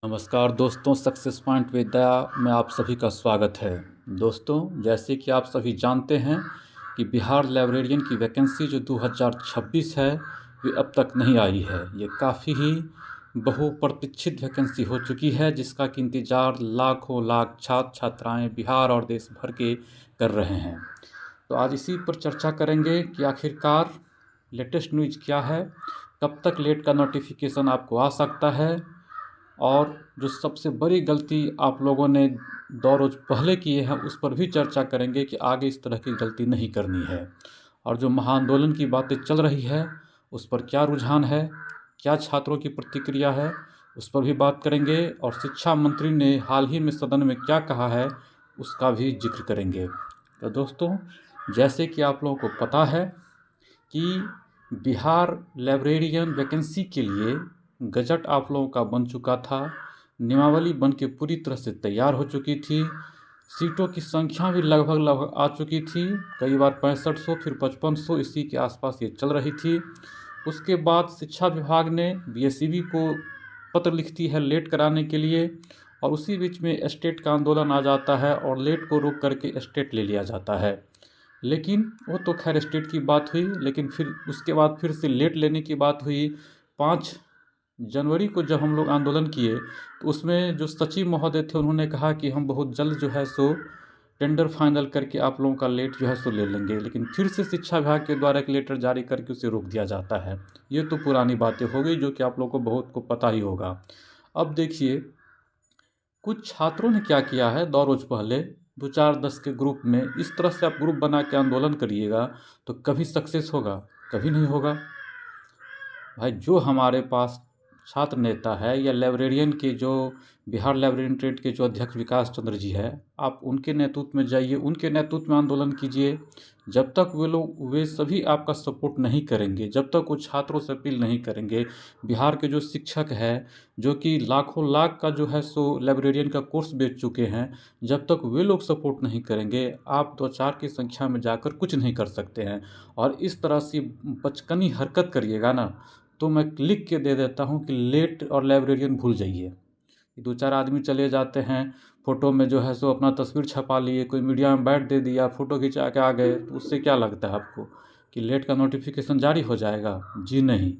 नमस्कार दोस्तों, success point with दया में आप सभी का स्वागत है। दोस्तों, जैसे कि आप सभी जानते हैं कि बिहार लाइब्रेरियन की वैकेंसी जो 2026 है वे अब तक नहीं आई है। ये काफ़ी ही बहुप्रतीक्षित वैकेंसी हो चुकी है, जिसका कि इंतज़ार लाखों लाख छात्र छात्राएं बिहार और देश भर के कर रहे हैं। तो आज इसी पर चर्चा करेंगे कि आखिरकार लेटेस्ट न्यूज़ क्या है, कब तक लेट का नोटिफिकेशन आपको आ सकता है, और जो सबसे बड़ी गलती आप लोगों ने 2 रोज़ पहले किए हैं उस पर भी चर्चा करेंगे कि आगे इस तरह की गलती नहीं करनी है। और जो महाआंदोलन की बातें चल रही है उस पर क्या रुझान है, क्या छात्रों की प्रतिक्रिया है, उस पर भी बात करेंगे। और शिक्षा मंत्री ने हाल ही में सदन में क्या कहा है उसका भी जिक्र करेंगे। तो दोस्तों, जैसे कि आप लोगों को पता है कि बिहार लाइब्रेरियन वैकेंसी के लिए गजट आप लोगों का बन चुका था, नियमावली बन के पूरी तरह से तैयार हो चुकी थी, सीटों की संख्या भी लगभग आ चुकी थी, कई बार 6500 फिर 5500 इसी के आसपास ये चल रही थी। उसके बाद शिक्षा विभाग ने बीएसईबी को पत्र लिखती है लेट कराने के लिए, और उसी बीच में स्टेट का आंदोलन आ जाता है और लेट को रोक करके स्टेट ले लिया जाता है। लेकिन वो तो खैर स्टेट की बात हुई, लेकिन फिर उसके बाद फिर से लेट लेने की बात हुई। 5 जनवरी को जब हम लोग आंदोलन किए तो उसमें जो सचिव महोदय थे उन्होंने कहा कि हम बहुत जल्द जो है सो टेंडर फाइनल करके आप लोगों का लेट जो है सो ले लेंगे, लेकिन फिर से शिक्षा विभाग के द्वारा एक लेटर जारी करके उसे रोक दिया जाता है। ये तो पुरानी बातें हो गई जो कि आप लोगों को बहुत को पता ही होगा। अब देखिए, कुछ छात्रों ने क्या किया है, 2 रोज पहले 2 4 10 के ग्रुप में इस तरह से आप ग्रुप बना के आंदोलन करिएगा तो कभी सक्सेस होगा, कभी नहीं होगा। भाई, जो हमारे पास छात्र नेता है या लाइब्रेरियन के जो बिहार लाइब्रेरियन ट्रेड के जो अध्यक्ष विकास चंद्र जी है, आप उनके नेतृत्व में जाइए, उनके नेतृत्व में आंदोलन कीजिए। जब तक वे सभी आपका सपोर्ट नहीं करेंगे, जब तक वो छात्रों से अपील नहीं करेंगे, बिहार के जो शिक्षक है जो कि लाखों लाख का जो है सो लाइब्रेरियन का कोर्स बेच चुके हैं, जब तक वे लोग सपोर्ट नहीं करेंगे आप 2 4 की संख्या में जाकर कुछ नहीं कर सकते हैं। और इस तरह से बचकानी हरकत करिएगा ना तो मैं लिख के दे देता हूँ कि लेट और लाइब्रेरियन भूल जाइए। 2 4 आदमी चले जाते हैं, फ़ोटो में जो है सो अपना तस्वीर छपा लिए, कोई मीडिया में बैठ दे दिया, फ़ोटो खिंचा के आ गए, तो उससे क्या लगता है आपको कि लेट का नोटिफिकेशन जारी हो जाएगा? जी नहीं।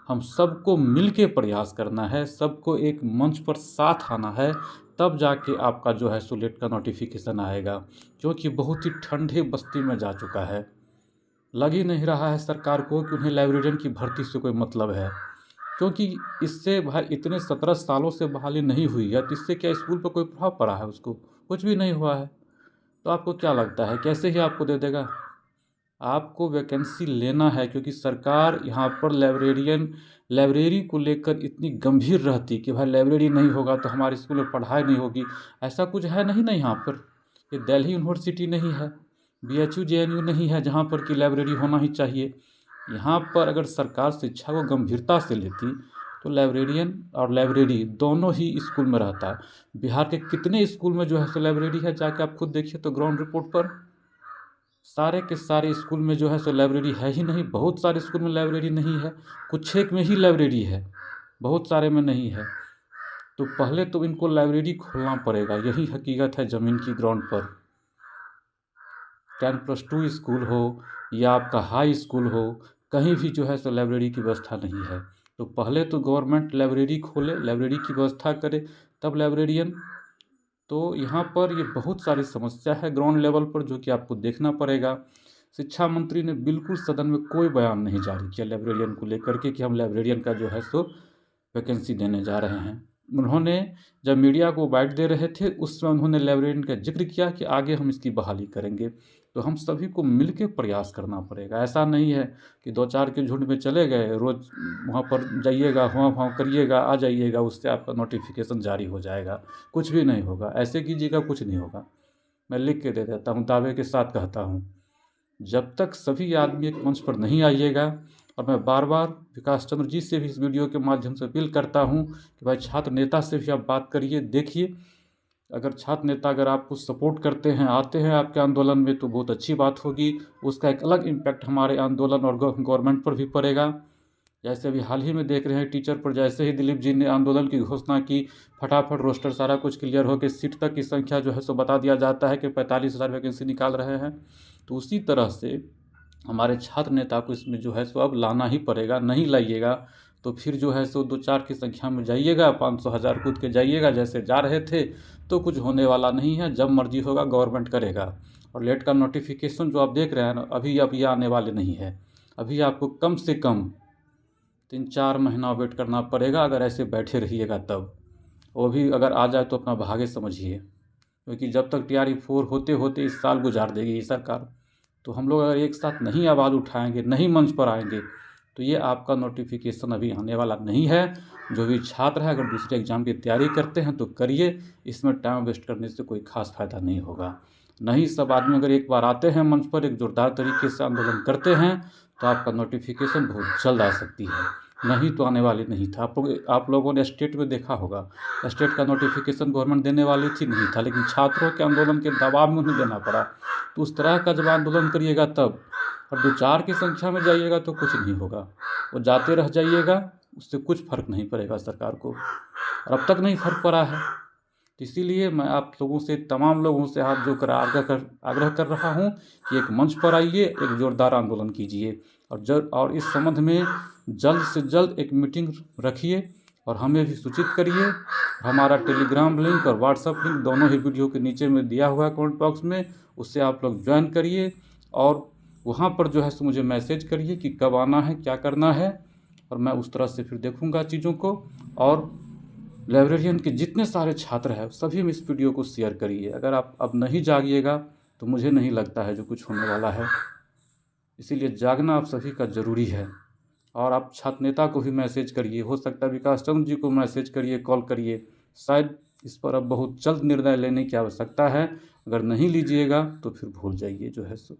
हम सबको मिल के प्रयास करना है, सबको एक मंच पर साथ आना है, तब जाके आपका जो है सो लेट का नोटिफिकेशन आएगा, क्योंकि बहुत ही ठंडे बस्ती में जा चुका है। लग ही नहीं रहा है सरकार को कि उन्हें लाइब्रेरियन की भर्ती से कोई मतलब है, क्योंकि इससे भाई इतने 17 सालों से बहाली नहीं हुई है, तो इससे क्या स्कूल पर कोई प्रभाव पड़ा है? उसको कुछ भी नहीं हुआ है। तो आपको क्या लगता है कैसे ही आपको दे देगा? आपको वैकेंसी लेना है, क्योंकि सरकार यहाँ पर लाइब्रेरी को लेकर इतनी गंभीर रहती कि भाई लाइब्रेरी नहीं होगा तो हमारे स्कूल में पढ़ाई नहीं होगी। ऐसा कुछ है नहीं ना यहाँ पर। ये दिल्ली यूनिवर्सिटी नहीं है, बीएचयू जेएनयू नहीं है जहाँ पर कि लाइब्रेरी होना ही चाहिए। यहाँ पर अगर सरकार शिक्षा को गंभीरता से लेती तो लाइब्रेरियन और लाइब्रेरी दोनों ही स्कूल में रहता है। बिहार के कितने स्कूल में जो है सो लाइब्रेरी है, जाके आप खुद देखिए तो ग्राउंड रिपोर्ट पर सारे के सारे स्कूल में जो है सो लाइब्रेरी है ही नहीं। बहुत सारे स्कूल में लाइब्रेरी नहीं है, कुछ एक में ही लाइब्रेरी है, बहुत सारे में नहीं है। तो पहले तो इनको लाइब्रेरी खोलना पड़ेगा, यही हकीकत है ज़मीन की ग्राउंड पर। 10+2 स्कूल हो या आपका हाई स्कूल हो, कहीं भी जो है सो लाइब्रेरी की व्यवस्था नहीं है। तो पहले तो गवर्नमेंट लाइब्रेरी खोले, लाइब्रेरी की व्यवस्था करे, तब लाइब्रेरियन। तो यहाँ पर ये बहुत सारी समस्या है ग्राउंड लेवल पर जो कि आपको देखना पड़ेगा। शिक्षा मंत्री ने बिल्कुल सदन में कोई बयान नहीं जारी किया लाइब्रेरियन को लेकर के कि हम लाइब्रेरियन का जो है सो वैकेंसी देने जा रहे हैं। उन्होंने जब मीडिया को बाइट दे रहे थे उस समय उन्होंने लाइब्रेरियन का जिक्र किया कि आगे हम इसकी बहाली करेंगे। तो हम सभी को मिल के प्रयास करना पड़ेगा। ऐसा नहीं है कि 2 4 के झुंड में चले गए, रोज़ वहाँ पर जाइएगा, हुआ भाव करिएगा, आ जाइएगा, उससे आपका नोटिफिकेशन जारी हो जाएगा। कुछ भी नहीं होगा, ऐसे कीजिएगा कुछ नहीं होगा। मैं लिख के दे देता हूँ, दावे के साथ कहता हूँ। जब तक सभी आदमी एक मंच पर नहीं आइएगा, और मैं बार बार विकास चंद्र जी से भी इस वीडियो के माध्यम से अपील करता हूँ कि भाई छात्र नेता से भी आप बात करिए, देखिए अगर छात्र नेता अगर आपको सपोर्ट करते हैं, आते हैं आपके आंदोलन में, तो बहुत अच्छी बात होगी। उसका एक अलग इम्पैक्ट हमारे आंदोलन और गवर्नमेंट पर भी पड़ेगा। जैसे अभी हाल ही में देख रहे हैं टीचर पर जैसे ही दिलीप जी ने आंदोलन की घोषणा की, फटाफट रोस्टर सारा कुछ क्लियर हो के सीट तक की संख्या जो है सो बता दिया जाता है कि 45,000 वैकेंसी निकाल रहे हैं। तो उसी तरह से हमारे छात्र नेता को इसमें जो है सो अब लाना ही पड़ेगा। नहीं लाइएगा तो फिर जो है सो 2-4 की संख्या में जाइएगा, 500,000 कूद के जाइएगा जैसे जा रहे थे, तो कुछ होने वाला नहीं है। जब मर्जी होगा गवर्नमेंट करेगा। और लेट का नोटिफिकेशन जो आप देख रहे हैं ना, अभी अब ये आने वाले नहीं है। अभी आपको कम से कम 3-4 महीना वेट करना पड़ेगा अगर ऐसे बैठे रहिएगा तब। वो भी अगर आ जाए तो अपना भाग्य समझिए, क्योंकि जब तक TRE 4 होते होते इस साल गुजार देगी ये सरकार। तो हम लोग अगर एक साथ नहीं आवाज़ उठाएंगे, नहीं मंच पर आएंगे, तो ये आपका नोटिफिकेशन अभी आने वाला नहीं है। जो भी छात्र है अगर दूसरे एग्ज़ाम की तैयारी करते हैं तो करिए, इसमें टाइम वेस्ट करने से कोई खास फ़ायदा नहीं होगा। नहीं, सब आदमी अगर एक बार आते हैं मंच पर, एक जोरदार तरीके से आंदोलन करते हैं, तो आपका नोटिफिकेशन बहुत जल्द आ सकती है। नहीं तो आने वाली नहीं था। आप लोगों ने स्टेट में देखा होगा, स्टेट का नोटिफिकेशन गवर्नमेंट देने वाली थी, नहीं था, लेकिन छात्रों के आंदोलन के दबाव में उन्हें देना पड़ा। तो उस तरह का जब आंदोलन करिएगा तब, और 2-4 की संख्या में जाइएगा तो कुछ नहीं होगा। वो जाते रह जाइएगा, उससे कुछ फ़र्क नहीं पड़ेगा सरकार को, और अब तक नहीं फ़र्क पड़ा है। तो इसीलिए मैं आप लोगों से, तमाम लोगों से हाथ जोड़कर आग्रह कर रहा हूँ कि एक मंच पर आइए, एक ज़ोरदार आंदोलन कीजिए, और इस संबंध में जल्द से जल्द एक मीटिंग रखिए और हमें भी सूचित करिए। हमारा टेलीग्राम लिंक और व्हाट्सएप लिंक दोनों ही वीडियो के नीचे में दिया हुआ है कमेंट बॉक्स में, उससे आप लोग ज्वाइन करिए और वहाँ पर जो है सो मुझे मैसेज करिए कि कब आना है, क्या करना है, और मैं उस तरह से फिर देखूँगा चीज़ों को। और लाइब्रेरियन के जितने सारे छात्र हैं सभी में इस वीडियो को शेयर करिए। अगर आप अब नहीं जागिएगा तो मुझे नहीं लगता है जो कुछ होने वाला है। इसीलिए जागना आप सभी का ज़रूरी है। और आप छात्र नेता को भी मैसेज करिए, हो सकता है विकास चंद्र जी को मैसेज करिए, कॉल करिए। शायद इस पर अब बहुत जल्द निर्णय लेने की आवश्यकता है। अगर नहीं लीजिएगा तो फिर भूल जाइए जो है सो।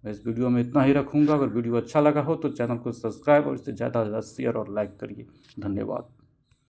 मैं इस वीडियो में इतना ही रखूँगा। अगर वीडियो अच्छा लगा हो तो चैनल को सब्सक्राइब और इससे ज़्यादा से ज़्यादा शेयर और लाइक करिए। धन्यवाद।